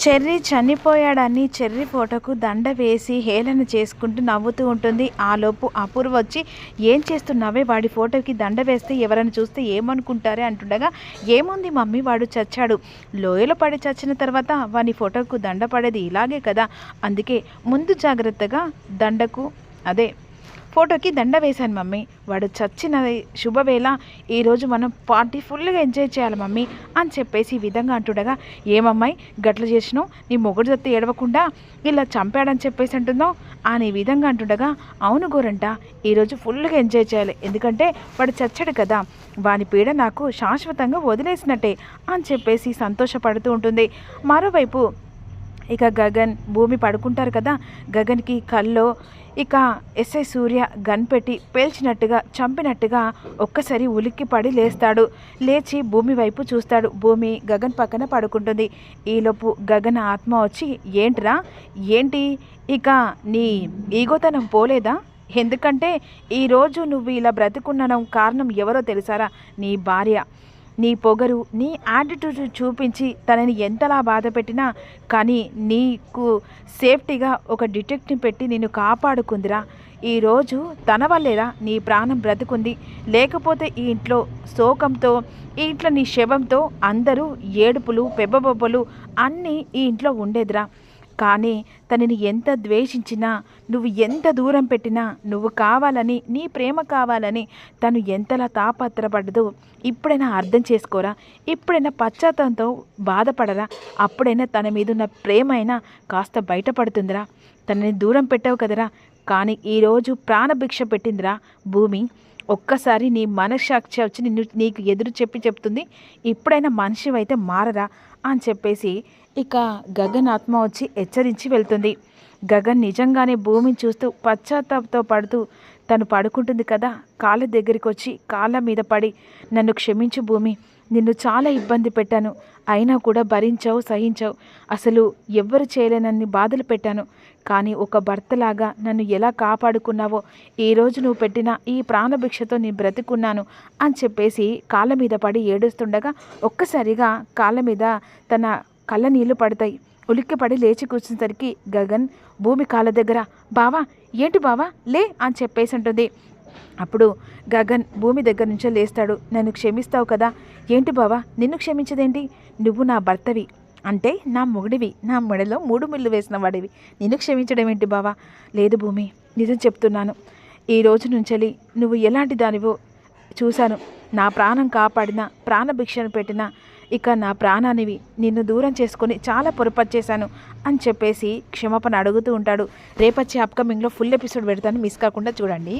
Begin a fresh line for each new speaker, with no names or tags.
Cherry చనిపోయాడని cherry ఫోటోకు దండ వేసి హేళన చేసుకుంటూ నవ్వుతూ ఉంటుంది. ఆలోపు అపూర్వ వచ్చి ఏం చేస్తున్నావే, వాడి ఫోటోకి దండ వేస్తే ఎవరైనా చూస్తే ఏమనుకుంటారే అంటుండగా, ఏముంది మమ్మీ, వాడు చచ్చాడు, లోయలో పడి చచ్చిన తర్వాత వాని ఫోటోకు దండ పడేది ఇలాగే కదా, అందుకే ముందు జాగ్రత్తగా దండకు ఫోటోకి దండ వేశాను మమ్మీ, వాడు చచ్చిన శుభవేళ ఈరోజు మనం పార్టీ ఫుల్గా ఎంజాయ్ చేయాలి మమ్మీ అని చెప్పేసి ఈ విధంగా అంటుండగా, ఏమమ్మాయి గట్ల చేసినావు, నీ మొగుడు దత్తి ఏడవకుండా ఇలా చంపాడని చెప్పేసి అంటున్నావు అని విధంగా అంటుండగా, అవును గోరంట, ఈరోజు ఫుల్గా ఎంజాయ్ చేయాలి, ఎందుకంటే వాడు చచ్చాడు కదా, వాని పీడ నాకు శాశ్వతంగా వదిలేసినట్టే అని చెప్పేసి సంతోషపడుతూ ఉంటుంది. మరోవైపు ఇక గగన్ భూమి పడుకుంటారు కదా, గగన్కి కల్లో ఇక ఎస్ఐ సూర్య గన్ పెట్టి పేల్చినట్టుగా చంపినట్టుగా ఒక్కసారి ఉలిక్కి పడి లేస్తాడు. లేచి భూమి వైపు చూస్తాడు. భూమి గగన్ పక్కన పడుకుంటుంది. ఈలోపు గగన్ ఆత్మ వచ్చి, ఏంట్రా ఏంటి, ఇక నీ ఈగోతనం పోలేదా, ఎందుకంటే ఈరోజు నువ్వు ఇలా బ్రతికున్న కారణం ఎవరో తెలుసారా, నీ భార్య. నీ పొగరు, నీ యాటిట్యూడ్ చూపించి తనని ఎంతలా బాధ పెట్టినా కానీ నీకు సేఫ్టీగా ఒక డిటెక్టివ్ పెట్టి నిన్ను కాపాడుకుందిరా. ఈరోజు తన వల్లేరా నీ ప్రాణం బ్రతుకుంది, లేకపోతే ఈ ఇంట్లో శోకంతో, ఈ ఇంట్లో నీ శవంతో అందరూ ఏడుపులు పెబ్బబొబ్బలు అన్నీ ఈ ఇంట్లో ఉండేదిరా. కానీ తనని ఎంత ద్వేషించినా, నువ్వు ఎంత దూరం పెట్టినా, నువ్వు కావాలని, నీ ప్రేమ కావాలని తను ఎంతలా తాపత్రపడ్డదో ఇప్పుడైనా అర్థం చేసుకోరా, ఇప్పుడైనా పశ్చాత్తాపంతో బాధపడరా, అప్పుడైనా తన మీదున్న ప్రేమ అయినా కాస్త బయటపడుతుందిరా. తనని దూరం పెట్టావు కదరా, కానీ ఈరోజు ప్రాణభిక్ష పెట్టిందిరా భూమి. ఒక్కసారి నీ మనస్సాక్షి వచ్చి నీకు ఎదురు చెప్తుంది, ఇప్పుడైనా మనిషివైతే మారరా అని చెప్పేసి ఇక గగన్ ఆత్మ వచ్చి హెచ్చరించి వెళ్తుంది. గగన్ నిజంగానే భూమిని చూస్తూ పశ్చాత్తాపంతో పడుతూ తను పడుకుంటుంది కదా, కాళ్ళ దగ్గరికి వచ్చి కాళ్ళ మీద పడి, నన్ను క్షమించు భూమి, నిన్ను చాలా ఇబ్బంది పెట్టాను, అయినా కూడా భరించావు, సహించావు, అసలు ఎవ్వరు చేయలేనన్ని బాధలు పెట్టాను, కానీ ఒక భర్తలాగా నన్ను ఎలా కాపాడుకున్నావో ఈరోజు నువ్వు పెట్టిన ఈ ప్రాణభిక్షతో నేను బ్రతుకున్నాను అని చెప్పేసి కాళ్ళ మీద పడి ఏడుస్తుండగా ఒక్కసారిగా కాళ్ళ మీద తన కళ్ళ నీళ్లు పడతాయి. ఉలిక్కిపడి లేచి కూర్చునేసరికి గగన్ భూమి కాళ్ళ దగ్గర, బావా ఏంటి బావా లే అని చెప్పేసి అంటుంది. అప్పుడు గగన్ భూమి దగ్గర నుంచో లేస్తాడు. నన్ను క్షమిస్తావు కదా, ఏంటి బావా నిన్ను క్షమించదేంటి, నువ్వు నా భర్తవి, అంటే నా మొగుడివి, నా మెడలో 3 ముళ్ళు వేసిన వాడివి, నిన్ను క్షమించడం ఏంటి బావా. లేదు భూమి, నిజం చెప్తున్నాను, ఈ రోజు నుంచి నువ్వు ఎలాంటి దానివో చూశాను, నా ప్రాణం కాపాడిన, ప్రాణభిక్షను పెట్టిన, ఇక నా ప్రాణానివి, నిన్ను దూరం చేసుకొని చాలా పొరపాటు చేశాను అని చెప్పేసి క్షమాపణ అడుగుతూ ఉంటాడు. రేపొచ్చే అప్కమింగ్లో ఫుల్ ఎపిసోడ్ పెడతాను, మిస్ కాకుండా చూడండి.